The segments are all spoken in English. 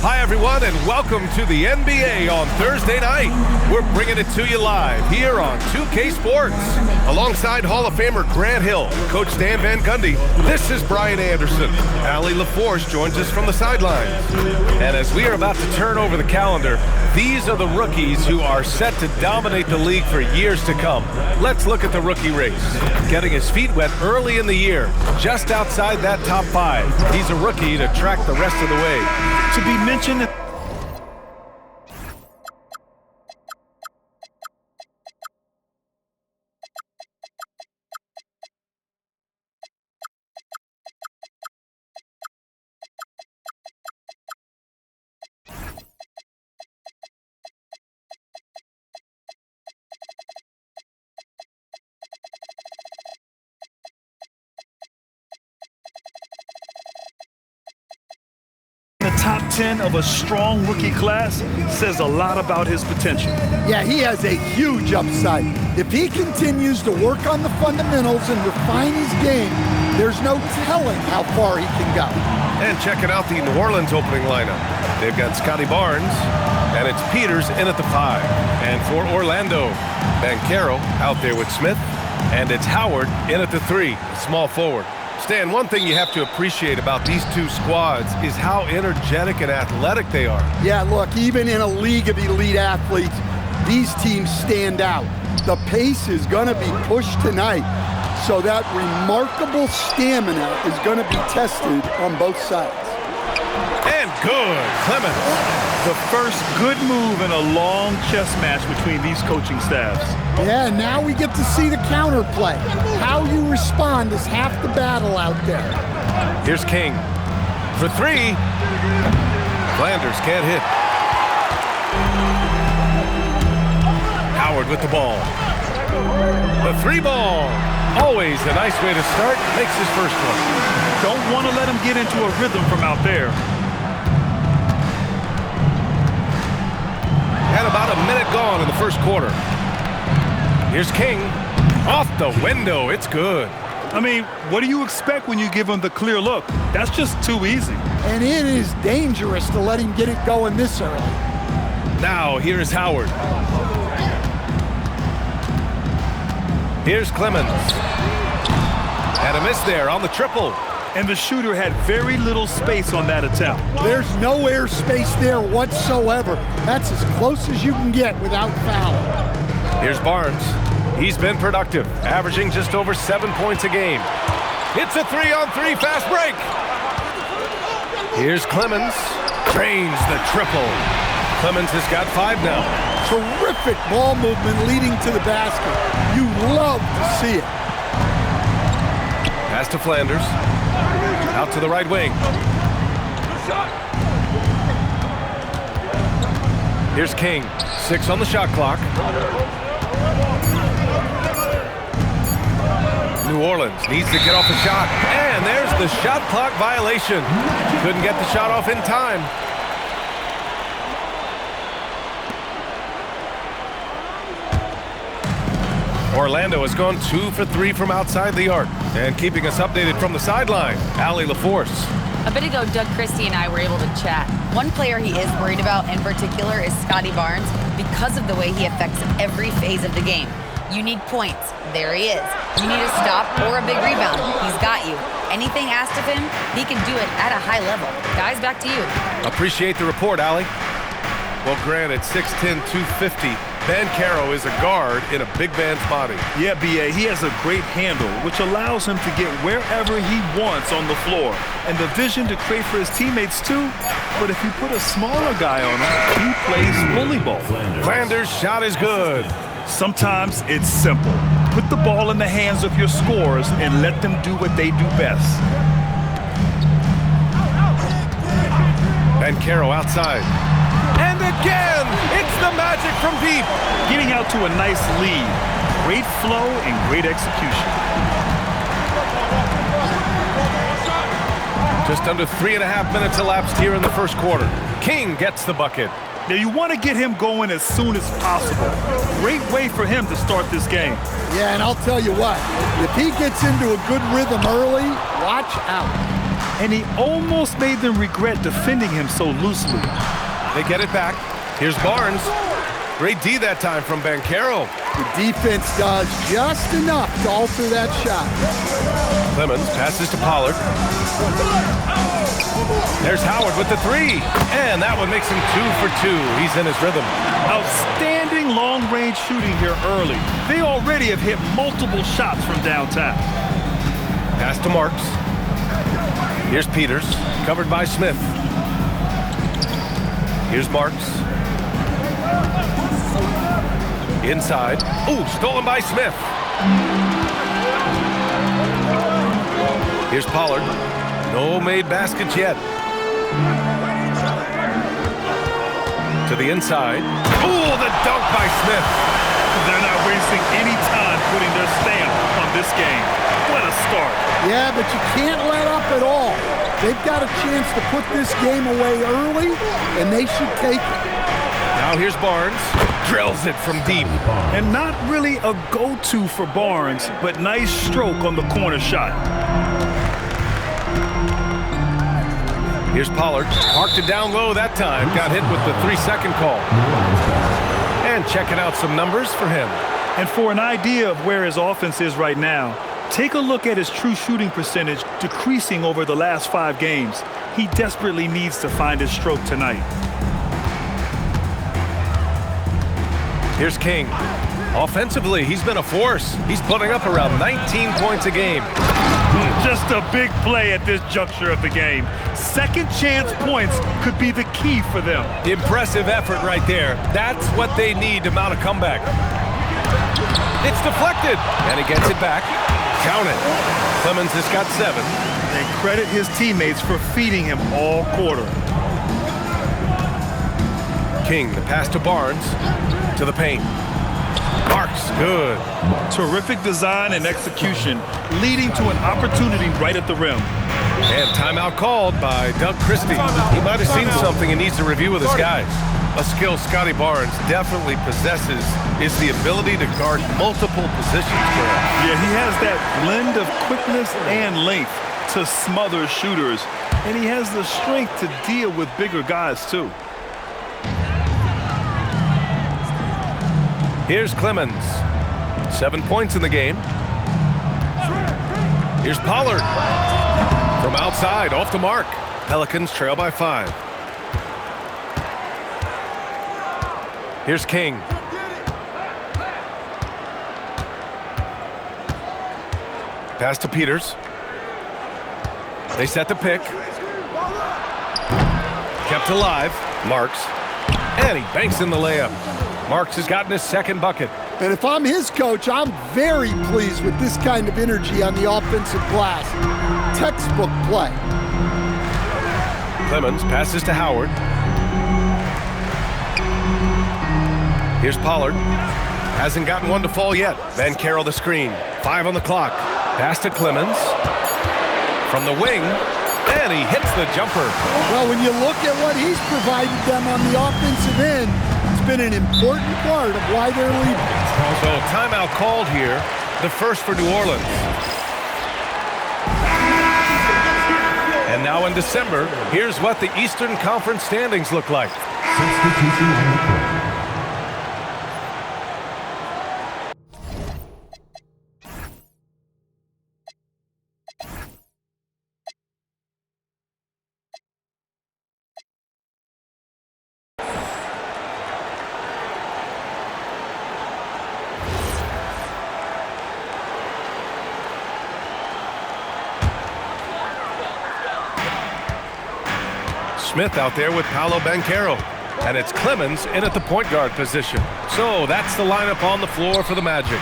Hi, everyone, and welcome to the NBA on Thursday night. We're bringing it to you live here on 2K Sports. Alongside Hall of Famer Grant Hill, Coach Stan Van Gundy, this is Brian Anderson. Allie LaForce joins us from the sidelines. And as we are about to turn over the calendar, these are the rookies who are set to dominate the league for years to come. Let's look at the rookie race. Getting his feet wet early in the year, just outside that top 5. He's a rookie to track the rest of the way. To be mentioned. The top 10 of a strong rookie class says a lot about his potential. Yeah, he has a huge upside. If he continues to work on the fundamentals and refine his game, there's no telling how far he can go. And checking out the New Orleans opening lineup. They've got Scotty Barnes, and it's Peters in at the 5. And for Orlando, Banchero out there with Smith, and it's Howard in at the 3, small forward. Stan, one thing you have to appreciate about these two squads is how energetic and athletic they are. Yeah, look, even in a league of elite athletes, these teams stand out. The pace is going to be pushed tonight, so that remarkable stamina is going to be tested on both sides. And good, Clemens. The first good move in a long chess match between these coaching staffs. Yeah, now we get to see the counterplay. How you respond is half the battle out there. Here's King for 3. Flanders can't hit. Howard with the ball. The 3 ball. Always a nice way to start. Makes his first one. Don't want to let him get into a rhythm from out there. And about a minute gone in the first quarter. Here's King. Off the window. It's good. I mean, what do you expect when you give him the clear look? That's just too easy. And it is dangerous to let him get it going this early. Now, here's Howard. Here's Clemens. And a miss there on the triple. And the shooter had very little space on that attempt. There's no air space there whatsoever. That's as close as you can get without foul. Here's Barnes. He's been productive, averaging just over 7 points a game. It's a 3-on-3 fast break. Here's Clemens. Drains the triple. Clemens has got 5 now. Terrific ball movement leading to the basket. You love to see it. Pass to Flanders. Out to the right wing. Here's King. 6 on the shot clock. New Orleans needs to get off a shot. And there's the shot clock violation. Couldn't get the shot off in time. Orlando has gone 2 for 3 from outside the arc. And keeping us updated from the sideline, Allie LaForce. A bit ago, Doug Christie and I were able to chat. One player he is worried about in particular is Scotty Barnes because of the way he affects every phase of the game. You need points. There he is. You need a stop or a big rebound. He's got you. Anything asked of him, he can do it at a high level. Guys, back to you. Appreciate the report, Allie. Well, granted, 6'10", 250. Banchero is a guard in a big man's body. Yeah, B.A., he has a great handle, which allows him to get wherever he wants on the floor. And the vision to create for his teammates, too. But if you put a smaller guy on him, he plays bully ball. Flanders' shot is good. Sometimes it's simple. Put the ball in the hands of your scorers and let them do what they do best. Banchero outside. And again, it's the magic from deep. Getting out to a nice lead. Great flow and great execution. Just under 3.5 minutes elapsed here in the first quarter. King gets the bucket. Now you want to get him going as soon as possible. Great way for him to start this game. Yeah, and I'll tell you what, if he gets into a good rhythm early, watch out. and he almost made them regret defending him so loosely. They get it back. Here's Barnes. Great D that time from Banchero. The defense does just enough to alter that shot. Clemens passes to Pollard. There's Howard with the three. And that one makes him 2 for 2. He's in his rhythm. Outstanding long-range shooting here early. They already have hit multiple shots from downtown. Pass to Marks. Here's Peters, covered by Smith. Here's Marks. Inside. Ooh, stolen by Smith. Here's Pollard. No made baskets yet. To the inside. Ooh, the dunk by Smith. They're not wasting any time putting their stamp on this game. What a start. Yeah, but you can't let up at all. They've got a chance to put this game away early, and they should take it. Now here's Barnes. Drills it from deep. And not really a go-to for Barnes, but nice stroke on the corner shot. Here's Pollard. Parked it down low that time. Got hit with the 3-second call. And checking out some numbers for him. And for an idea of where his offense is right now, take a look at his true shooting percentage decreasing over the last 5 games. He desperately needs to find his stroke tonight. Here's King. Offensively, he's been a force. He's putting up around 19 points a game. Just a big play at this juncture of the game. Second chance points could be the key for them. Impressive effort right there. That's what they need to mount a comeback. It's deflected, and he gets it back. Count it. Clemens has got 7. And credit his teammates for feeding him all quarter. King, the pass to Barnes, to the paint. Marks, good. Terrific design and execution, leading to an opportunity right at the rim. And timeout called by Doug Christie. He might have seen something and needs to review with his guys. A skill Scotty Barnes definitely possesses is the ability to guard multiple positions for him. Yeah, he has that blend of quickness and length to smother shooters, and he has the strength to deal with bigger guys too. Here's Clemens. 7 points in the game. Here's Pollard. From outside, off the mark. Pelicans trail by 5. Here's King. Pass to Peters. They set the pick. Kept alive. Marks. And he banks in the layup. Marks has gotten his 2nd bucket. And if I'm his coach, I'm very pleased with this kind of energy on the offensive glass. Textbook play. Clemens passes to Howard. Here's Pollard. Hasn't gotten one to fall yet. Banchero the screen. 5 on the clock. Pass to Clemens. From the wing. And he hits the jumper. Well, when you look at what he's provided them on the offensive end, it's been an important part of why they're leading. So timeout called here, the first for New Orleans. And now in December, here's what the Eastern Conference standings look like. Substitution on the court. Smith out there with Paolo Banchero. And it's Clemens in at the point guard position. So that's the lineup on the floor for the Magic.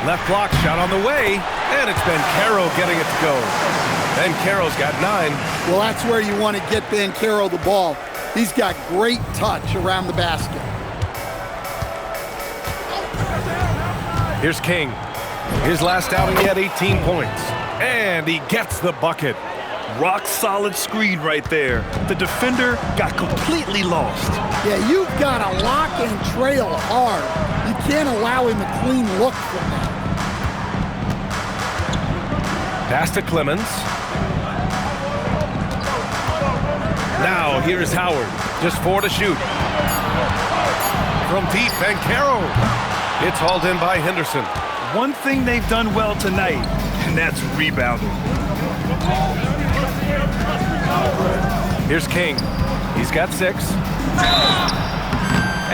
Left block shot on the way. And it's Banchero getting it to go. Banchero's got 9. Well, that's where you want to get Banchero the ball. He's got great touch around the basket. Here's King. His last outing, he had 18 points. And he gets the bucket. Rock solid screen right there. The defender got completely lost. Yeah, you've got to lock and trail hard. You can't allow him a clean look from that. Pass to Clemens. Now here's Howard. Just 4 to shoot. From deep, Banchero. It's hauled in by Henderson. One thing they've done well tonight, and that's rebounding. Here's King. He's got 6.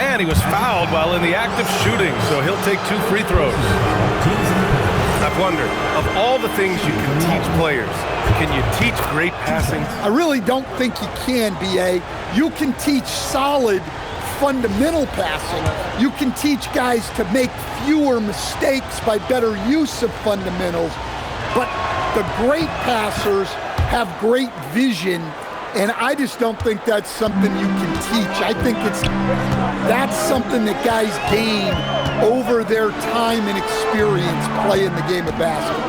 And he was fouled while in the act of shooting, so he'll take 2 free throws. I've wondered, of all the things you can teach players, can you teach great passing? I really don't think you can, B.A. You can teach solid fundamental passing. You can teach guys to make fewer mistakes by better use of fundamentals. But the great passers have great vision, and I just don't think that's something you can teach. I think that's something that guys gain over their time and experience playing the game of basketball.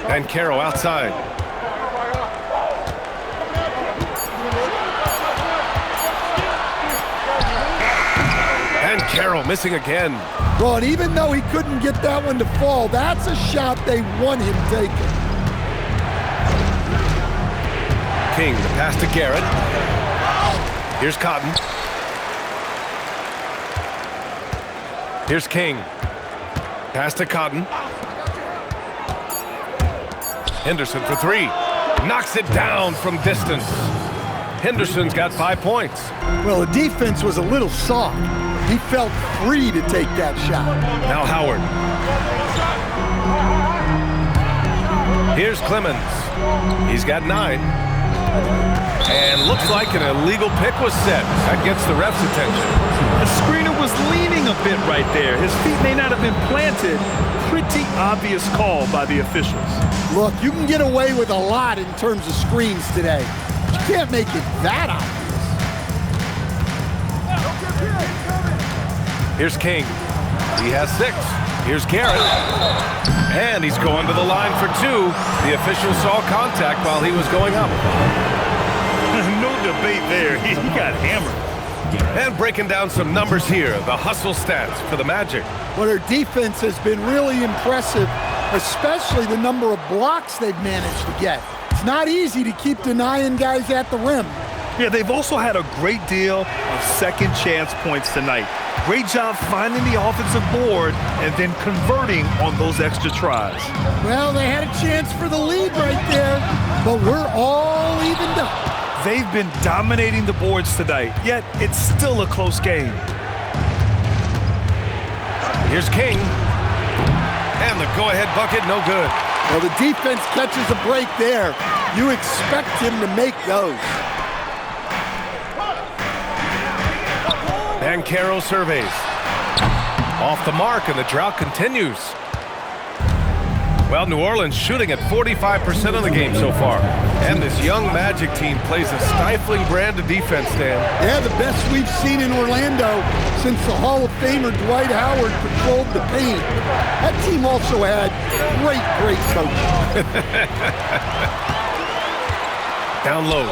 Banchero outside. Banchero missing again. Well, and even though he couldn't get that one to fall, that's a shot they want him taking. King, the pass to Garrett. Here's Cotton. Here's King. Pass to Cotton. Henderson for 3. Knocks it down from distance. Henderson's got 5 points. Well, the defense was a little soft. He felt free to take that shot. Now Howard. Here's Clemens. He's got 9. And looks like an illegal pick was set. That gets the ref's attention. The screener was leaning a bit right there. His feet may not have been planted. Pretty obvious call by the officials. Look, you can get away with a lot in terms of screens today. You can't make it that obvious. Here's King. He has 6. Here's Garrett. And he's going to the line for 2. The official saw contact while he was going up. No debate there. He got hammered. And breaking down some numbers here, the hustle stats for the Magic. Well, their defense has been really impressive, especially the number of blocks they've managed to get. It's not easy to keep denying guys at the rim. Yeah, they've also had a great deal of second chance points tonight. Great job finding the offensive board and then converting on those extra tries. Well, they had a chance for the lead right there, but we're all evened up. They've been dominating the boards tonight, yet it's still a close game. Here's King. And the go-ahead bucket, no good. Well, the defense catches a break there. You expect him to make those. Banchero surveys. Off the mark, and the drought continues. Well, New Orleans shooting at 45% of the game so far. And this young Magic team plays a stifling brand of defense, Dan. Yeah, the best we've seen in Orlando since the Hall of Famer Dwight Howard patrolled the paint. That team also had great coaching. Down low.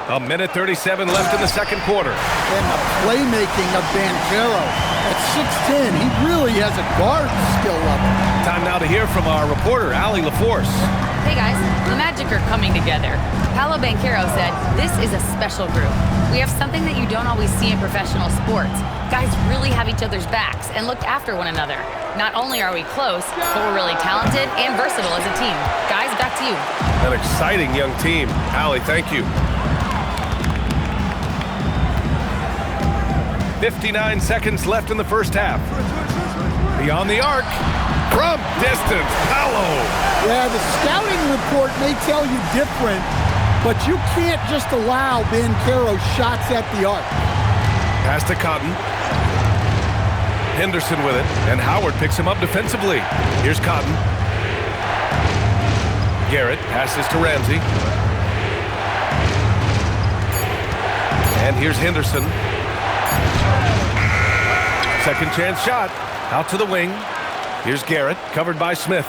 A minute 37 left in the second quarter. And the playmaking of Banchero. At 6'10", he really has a guard skill level. Time now to hear from our reporter, Allie LaForce. Hey guys, the Magic are coming together. Paolo Banchero said, "This is a special group. We have something that you don't always see in professional sports. Guys really have each other's backs and look after one another. Not only are we close, but we're really talented and versatile as a team. Guys, back to you." An exciting young team. Allie, thank you. 59 seconds left in the first half. Beyond the arc, from distance, Paolo. Yeah, the scouting report may tell you different, but you can't just allow Banchero shots at the arc. Pass to Cotton. Henderson with it, and Howard picks him up defensively. Here's Cotton. Garrett passes to Ramsey. And here's Henderson. Second chance shot. Out to the wing. Here's Garrett, covered by Smith.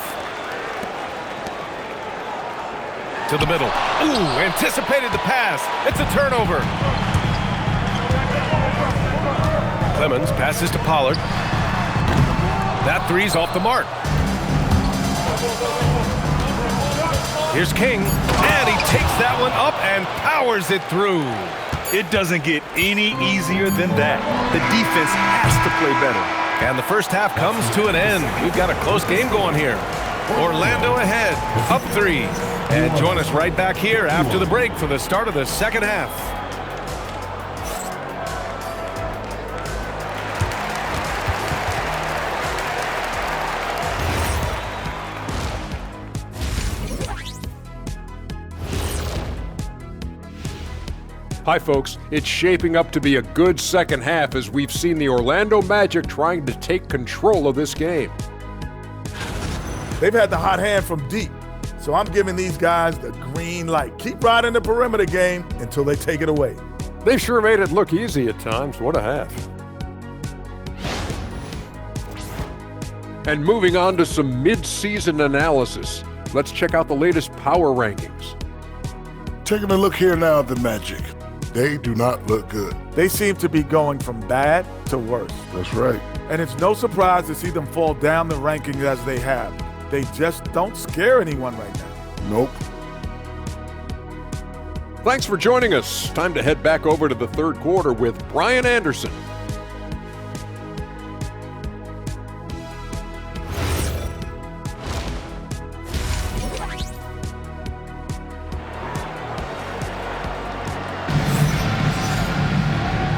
To the middle. Ooh, anticipated the pass. It's a turnover. Clemens passes to Pollard. That three's off the mark. Here's King, and he takes that one up and powers it through. It doesn't get any easier than that. The defense has to play better. And the first half comes to an end. We've got a close game going here. Orlando ahead, up 3. And join us right back here after the break for the start of the second half. Hi folks, it's shaping up to be a good second half as we've seen the Orlando Magic trying to take control of this game. They've had the hot hand from deep, so I'm giving these guys the green light. Keep riding the perimeter game until they take it away. They've sure made it look easy at times. What a half. And moving on to some mid-season analysis, let's check out the latest power rankings. Taking a look here now at the Magic. They do not look good. They seem to be going from bad to worse. That's right. And it's no surprise to see them fall down the rankings as they have. They just don't scare anyone right now. Nope. Thanks for joining us. Time to head back over to the third quarter with Brian Anderson.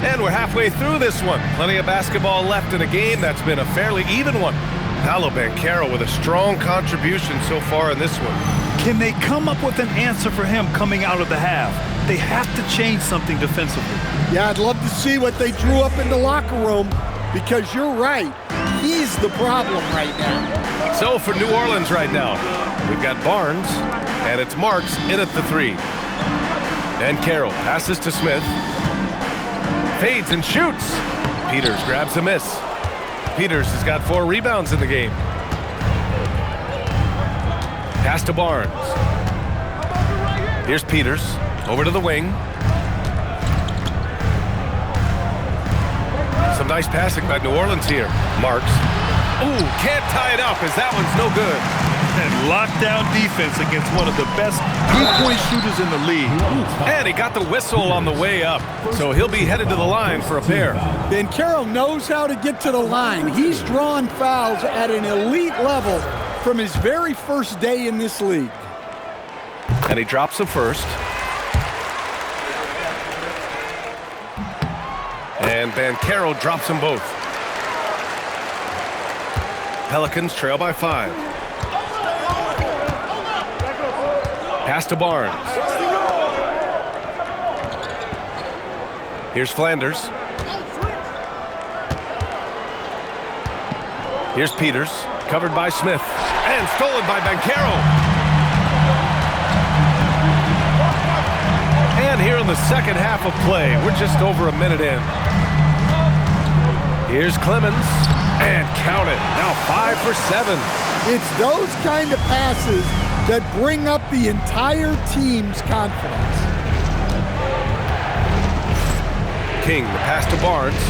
And we're halfway through this one. Plenty of basketball left in a game that's been a fairly even one. Paolo Banchero with a strong contribution so far in this one. Can they come up with an answer for him coming out of the half? They have to change something defensively. Yeah, I'd love to see what they drew up in the locker room because you're right. He's the problem right now. So for New Orleans right now, we've got Barnes, and it's Marks in at the 3. And Carroll passes to Smith. Fades and shoots. Peters grabs a miss. Peters has got 4 rebounds in the game. Pass to Barnes. Here's Peters. Over to the wing. Some nice passing by New Orleans here. Marks. Ooh, can't tie it up as that one's no good. And lockdown defense against one of the best three-point shooters in the league. And he got the whistle on the way up, so he'll be headed to the line for a pair. Banchero knows how to get to the line. He's drawn fouls at an elite level from his very first day in this league. And he drops the first. And Banchero drops them both. Pelicans trail by 5. Pass to Barnes. Here's Flanders. Here's Peters, covered by Smith, and stolen by Banchero. And here in the second half of play, we're just over a minute in. Here's Clemens, and count it, now 5 for 7. It's those kind of passes that bring up the entire team's confidence. King, the pass to Barnes.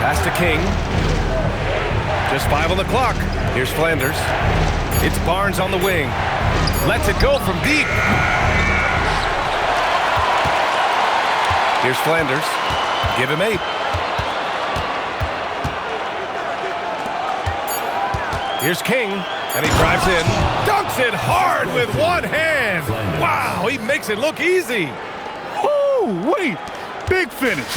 Pass to King. Just 5 on the clock. Here's Flanders. It's Barnes on the wing. Lets it go from deep. Here's Flanders. Give him 8. Here's King, and he drives in. Dunks it hard with one hand. Wow, he makes it look easy. Oh, wait. Big finish.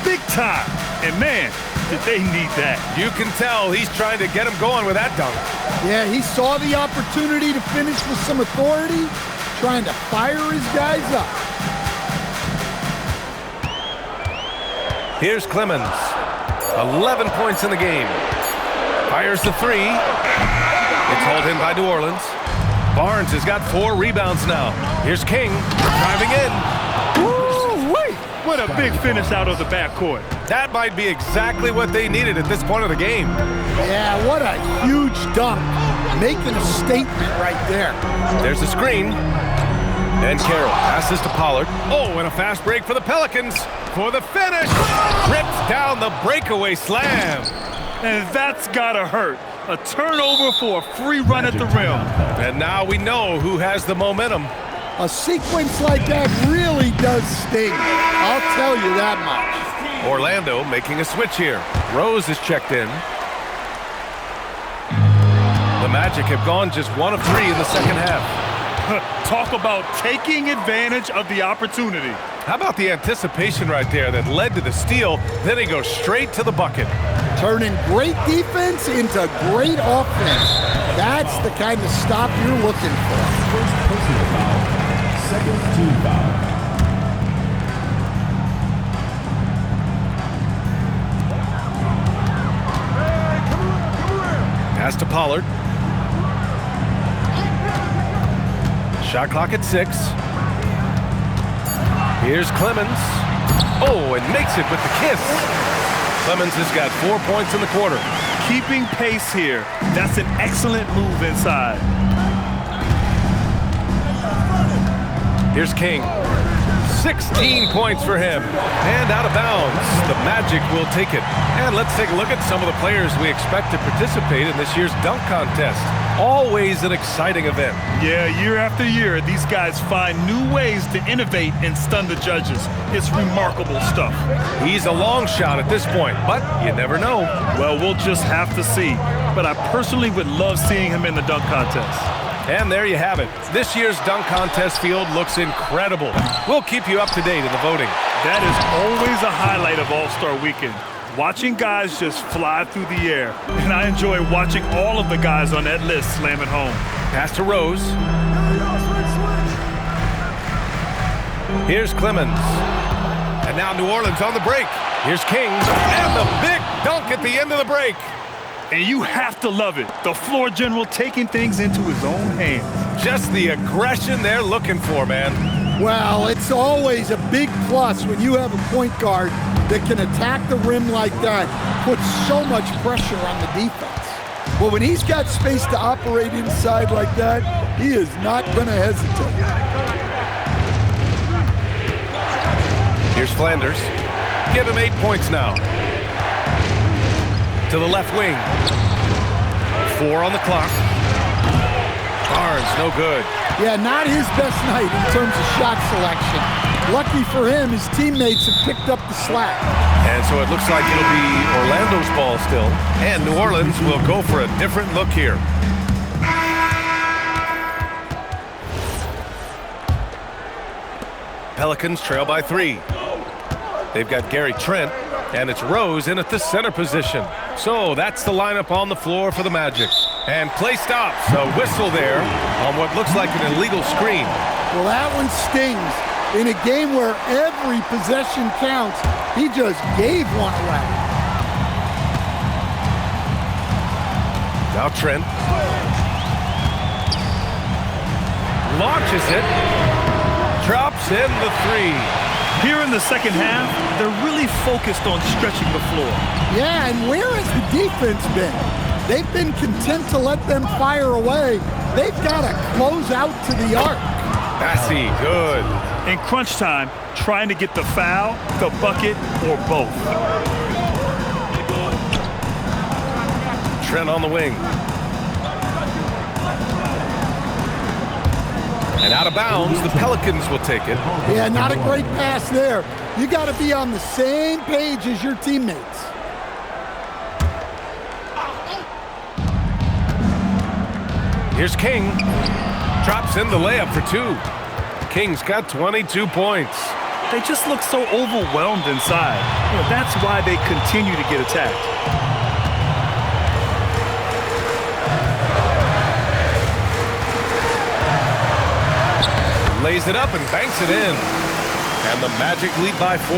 Big time. And man, did they need that. You can tell he's trying to get him going with that dunk. Yeah, he saw the opportunity to finish with some authority, trying to fire his guys up. Here's Clemens. 11 points in the game. Fires the 3. It's hauled in by New Orleans. Barnes has got 4 rebounds now. Here's King driving in. Woo-wee! What a big finish out of the backcourt. That might be exactly what they needed at this point of the game. Yeah, what a huge dunk. Making a statement right there. There's the screen. And Carroll passes to Pollard. Oh, and a fast break for the Pelicans for the finish. Rips down the breakaway slam. And that's gotta hurt. A turnover for a free run at the rim. And now we know who has the momentum. A sequence like that really does sting. I'll tell you that much. Orlando making a switch here. Rose is checked in. The Magic have gone just 1 of 3 in the second half. Talk about taking advantage of the opportunity. How about the anticipation right there that led to the steal? Then he goes straight to the bucket. Turning great defense into great offense. That's the kind of stop you're looking for. First personal foul, second team foul. Pass to Pollard. Shot clock at 6. Here's Clemens. Oh, and makes it with the kiss. Clemens has got 4 points in the quarter. Keeping pace here. That's an excellent move inside. Here's King. 16 points for him. And out of bounds. The Magic will take it. And let's take a look at some of the players we expect to participate in this year's dunk contest. Always an exciting event. Yeah, year after year, these guys find new ways to innovate and stun the judges. It's remarkable stuff. He's a long shot at this point, but you never know. Well, we'll just have to see. But I personally would love seeing him in the dunk contest. And there you have it. This year's dunk contest field looks incredible. We'll keep you up to date in the voting. That is always a highlight of All-Star Weekend. Watching guys just fly through the air. And I enjoy watching all of the guys on that list slam it home. Pass to Rose. Here's Clemens. And now New Orleans on the break. Here's King. And the big dunk at the end of the break. And you have to love it. The floor general taking things into his own hands. Just the aggression they're looking for, man. Well, it's always a big plus when you have a point guard that can attack the rim like that, put so much pressure on the defense. But when he's got space to operate inside like that, he is not going to hesitate. Here's Flanders. Give him 8 points now. To the left wing. 4 on the clock. Barnes, no good. Yeah, not his best night in terms of shot selection. Lucky for him, his teammates have picked up the slack. And so it looks like it'll be Orlando's ball still. And New Orleans will go for a different look here. Pelicans trail by 3. They've got Gary Trent, and it's Rose in at the center position. So that's the lineup on the floor for the Magic. And play stops. A whistle there on what looks like an illegal screen. Well, that one stings. In a game where every possession counts, he just gave one away. Now Trent. Launches it. Drops in the 3. Here in the second half, they're really focused on stretching the floor. Yeah, and where has the defense been? They've been content to let them fire away. They've got to close out to the arc. Massey, good. In crunch time, trying to get the foul, the bucket, or both. Trent on the wing. And out of bounds, the Pelicans will take it. Yeah, not a great pass there. You got to be on the same page as your teammates. Here's King. Drops in the layup for 2. King's got 22 points. They just look so overwhelmed inside. You know, that's why they continue to get attacked. Lays it up and banks it in. And the Magic lead by 4.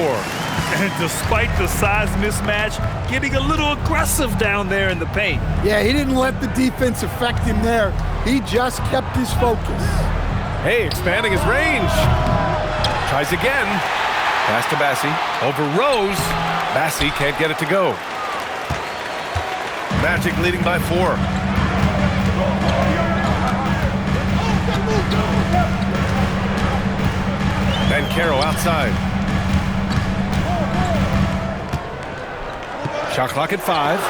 And despite the size mismatch, getting a little aggressive down there in the paint. Yeah, he didn't let the defense affect him there. He just kept his focus. Hey, expanding his range. Tries again. Pass to Bassey. Over Rose. Bassey can't get it to go. Magic leading by 4. Banchero outside. Shot clock at 5.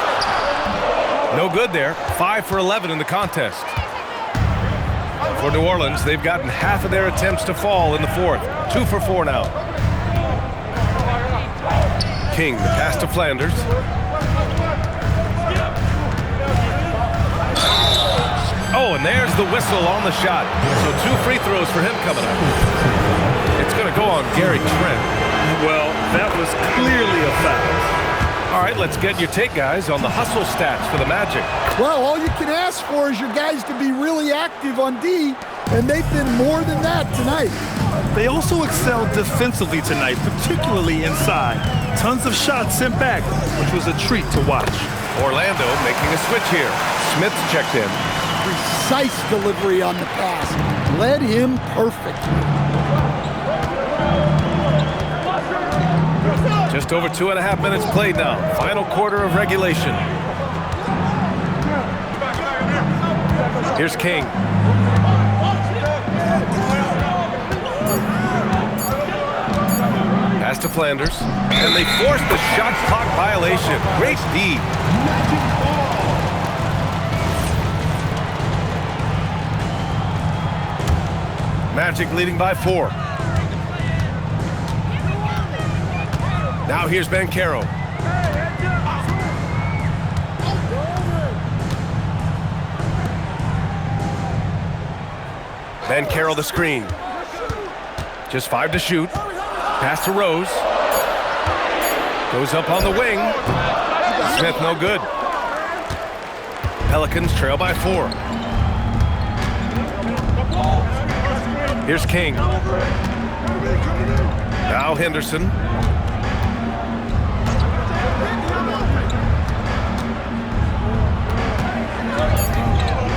No good there. 5 for 11 in the contest. For New Orleans, they've gotten half of their attempts to fall in the fourth. 2 for 4 now. King, the pass to Flanders. Oh, and there's the whistle on the shot. So 2 free throws for him coming up. It's going to go on Gary Trent. Well, that was clearly a foul. All right, let's get your take, guys, on the hustle stats for the Magic. Well, all you can ask for is your guys to be really active on D, and they've been more than that tonight. They also excelled defensively tonight, particularly inside. Tons of shots sent back, which was a treat to watch. Orlando making a switch here. Smith's checked in. Precise delivery on the pass. Led him perfectly. Just over 2.5 minutes played now. Final quarter of regulation. Here's King. Pass to Flanders. And they forced the shot clock violation. Great D. Magic leading by 4. Now here's Banchero. Banchero the screen. Just 5 to shoot. Pass to Rose. Goes up on the wing. Smith no good. Pelicans trail by 4. Here's King. Now Henderson.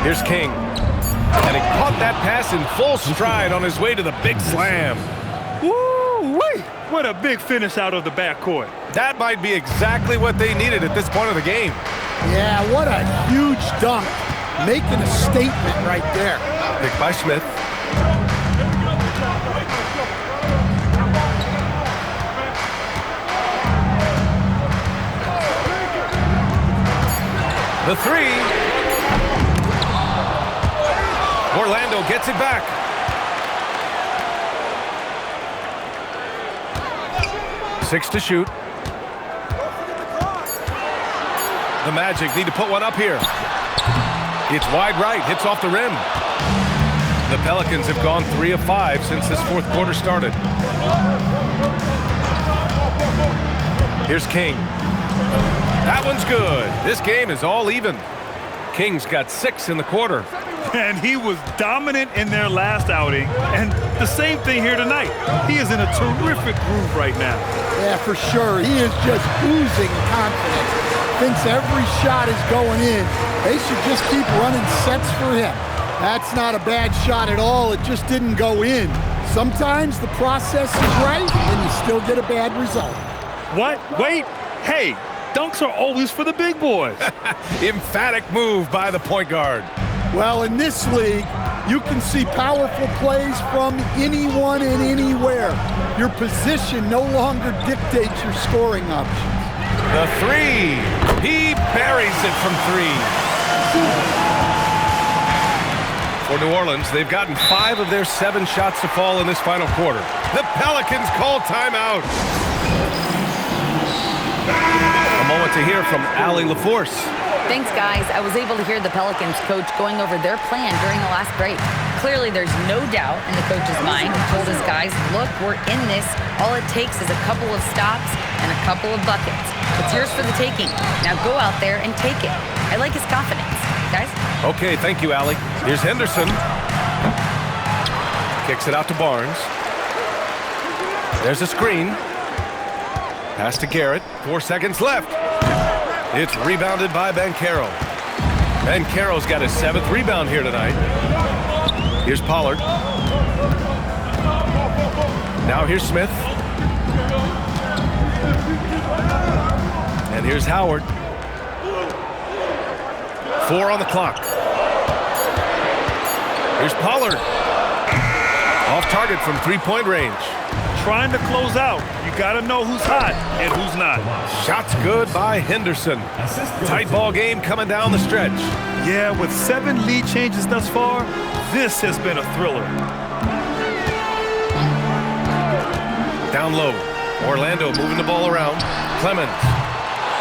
Here's King. And he caught that pass in full stride on his way to the big slam. Woo-wee! What a big finish out of the backcourt. That might be exactly what they needed at this point of the game. Yeah, what a huge dunk. Making a statement right there. Picked by Smith. The 3. Orlando gets it back. Six to shoot. The Magic need to put one up here. It's wide right, hits off the rim. The Pelicans have gone 3 of 5 since this fourth quarter started. Here's King. That one's good. This game is all even. King's got 6 in the quarter. And he was dominant in their last outing. And the same thing here tonight. He is in a terrific groove right now. Yeah, for sure. He is just oozing confidence. Thinks every shot is going in. They should just keep running sets for him. That's not a bad shot at all. It just didn't go in. Sometimes the process is right, and you still get a bad result. What? Wait. Hey, dunks are always for the big boys. Emphatic move by the point guard. Well, in this league, you can see powerful plays from anyone and anywhere. Your position no longer dictates your scoring options. The 3. He buries it from 3. For New Orleans, they've gotten 5 of their 7 shots to fall in this final quarter. The Pelicans call timeout. A moment to hear from Allie LaForce. Thanks, guys. I was able to hear the Pelicans coach going over their plan during the last break. Clearly, there's no doubt in the coach's mind. He told his guys, look, we're in this. All it takes is a couple of stops and a couple of buckets. It's yours for the taking. Now go out there and take it. I like his confidence. Guys? Okay, thank you, Allie. Here's Henderson. Kicks it out to Barnes. There's a screen. Pass to Garrett. 4 seconds left. It's rebounded by Banchero. Banchero's got his 7th rebound here tonight. Here's Pollard. Now here's Smith. And here's Howard. 4 on the clock. Here's Pollard. Off target from three-point range. Trying to close out. You got to know who's hot and who's not. Shots good by Henderson. Tight ball game coming down the stretch. Yeah, with 7 lead changes thus far, this has been a thriller. Down low. Orlando moving the ball around. Clemens.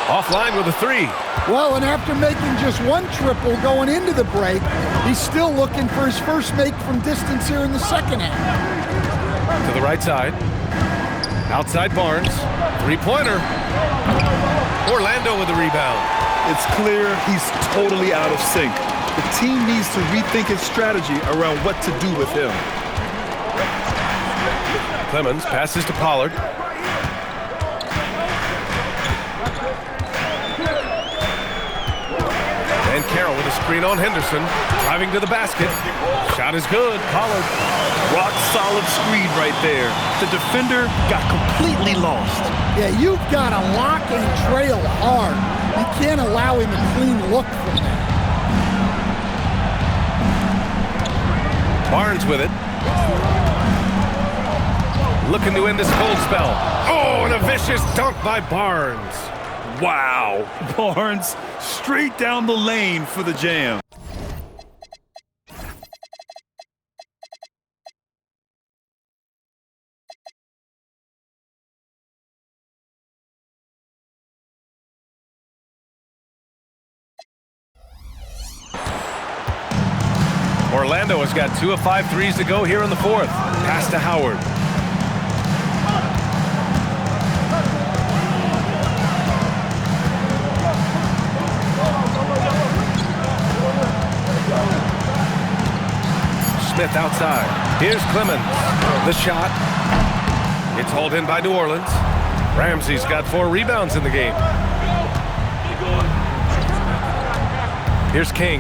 Offline with a 3. Well, and after making just 1 triple going into the break, he's still looking for his first make from distance here in the second half. To the right side. Outside Barnes. Three-pointer. Orlando with the rebound. It's clear he's totally out of sync. The team needs to rethink its strategy around what to do with him. Clemens passes to Pollard. And Carroll with a screen on Henderson. Driving to the basket. Shot is good. Pollard. Rock solid screen right there. The defender got completely lost. Yeah, you've got to lock and trail hard. You can't allow him a clean look from that. Barnes with it. Looking to end this cold spell. Oh, and a vicious dunk by Barnes. Wow. Barnes straight down the lane for the jam. Orlando has got 2 of 5 threes to go here in the 4th. Pass to Howard. Smith outside. Here's Clemens. The shot. It's hauled in by New Orleans. Ramsey's got 4 rebounds in the game. Here's King.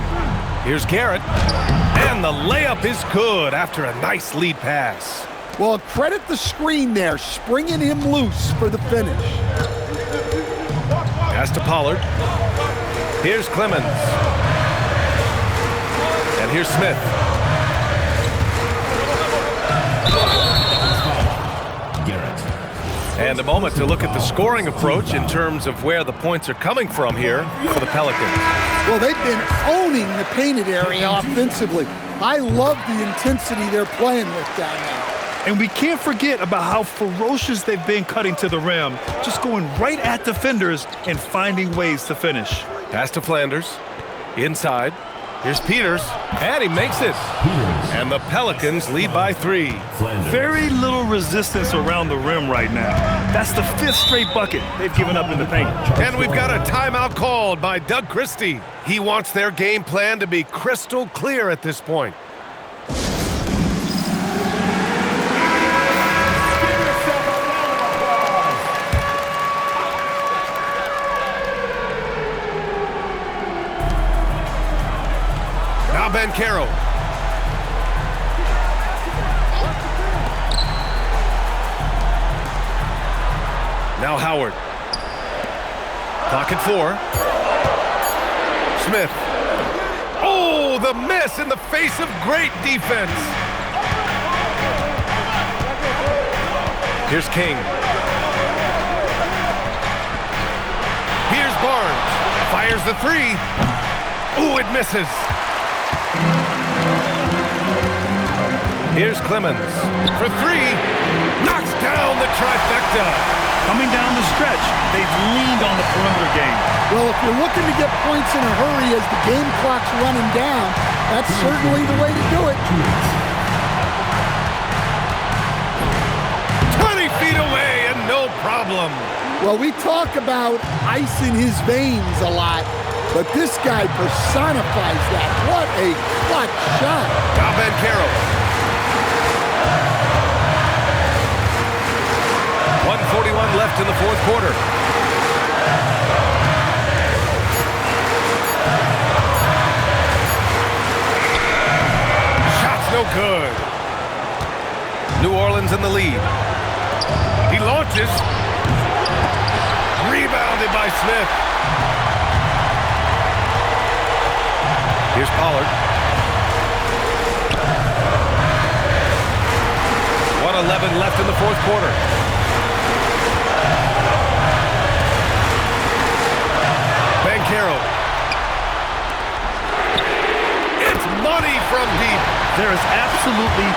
Here's Garrett. And the layup is good after a nice lead pass. Well, credit the screen there, springing him loose for the finish. Pass to Pollard. Here's Clemens. And here's Smith. And a moment to look at the scoring approach in terms of where the points are coming from here for the Pelicans. Well, they've been owning the painted area offensively. I love the intensity they're playing with down there. And we can't forget about how ferocious they've been cutting to the rim, just going right at defenders and finding ways to finish. Pass to Flanders. Inside. Here's Peters. And he makes it. And the Pelicans lead by 3. Very little resistance around the rim right now. That's the 5th straight bucket they've given up in the paint. And we've got a timeout called by Doug Christie. He wants their game plan to be crystal clear at this point. Now Ben Carroll. Now Howard. Clock at 4. Smith. Oh, the miss in the face of great defense. Here's King. Here's Barnes. Fires the 3. Ooh, it misses. Here's Clemens for 3. Knocks down the trifecta. Coming down the stretch, they've leaned on the perimeter game. Well, if you're looking to get points in a hurry as the game clock's running down, that's certainly the way to do it. 20 feet away and no problem. Well, we talk about ice in his veins a lot, but this guy personifies that. What a clutch shot. Now Ben Carroll. 1:41 left in the 4th quarter. Shot's no good. New Orleans in the lead. He launches. Rebounded by Smith. Here's Pollard. 4:11 left in the fourth quarter. Bancaro. It's money from deep. There is absolutely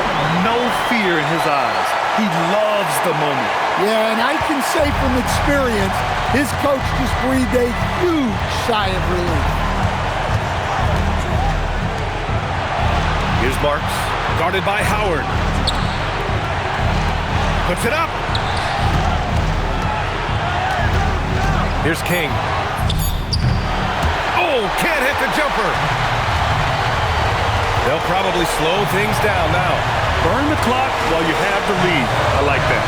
no fear in his eyes. He loves the moment. Yeah, and I can say from experience, his coach just breathed a huge sigh of relief. Here's Marks, guarded by Howard. Puts it up. Here's King. Oh, can't hit the jumper. They'll probably slow things down now. Burn the clock while you have the lead. I like that.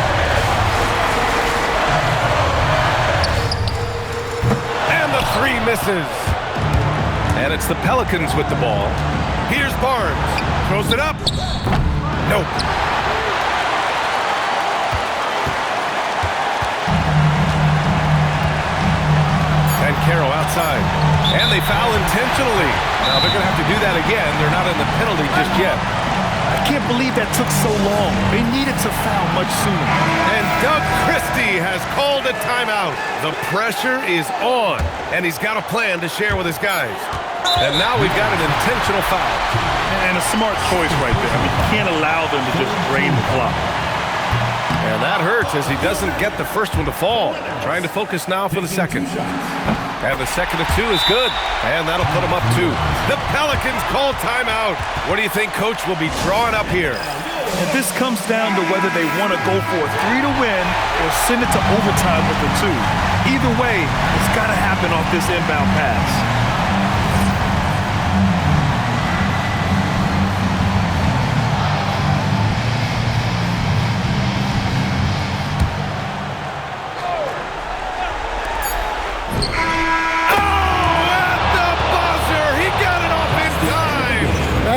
And the three misses. And it's the Pelicans with the ball. Here's Barnes. Throws it up. Nope. And Caro outside. And they foul intentionally. Now they're going to have to do that again. They're not in the penalty just yet. I can't believe that took so long. They needed to foul much sooner. And Doug Christie has called a timeout. The pressure is on, and he's got a plan to share with his guys. And now we've got an intentional foul. And a smart choice right there. I mean, you can't allow them to just drain the clock. And that hurts as he doesn't get the first one to fall. Trying to focus now for the second. And the second of two is good. And that'll put him up two. The Pelicans call timeout. What do you think Coach will be drawing up here? And this comes down to whether they want to go for a 3 to win or send it to overtime with a 2. Either way, it's got to happen off this inbound pass.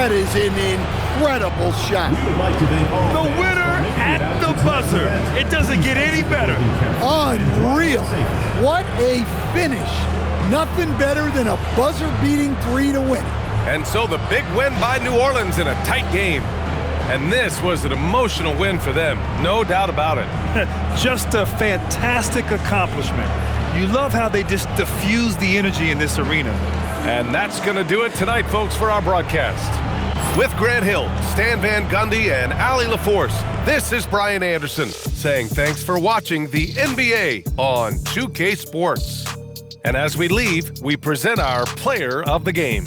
That is an incredible shot. The winner at the buzzer. It doesn't get any better. Unreal. What a finish. Nothing better than a buzzer-beating 3 to win. And so the big win by New Orleans in a tight game. And this was an emotional win for them. No doubt about it. Just a fantastic accomplishment. You love how they just diffuse the energy in this arena. And that's going to do it tonight, folks, for our broadcast. With Grant Hill, Stan Van Gundy, and Allie LaForce, this is Brian Anderson saying thanks for watching the NBA on 2K Sports. And as we leave, we present our player of the game.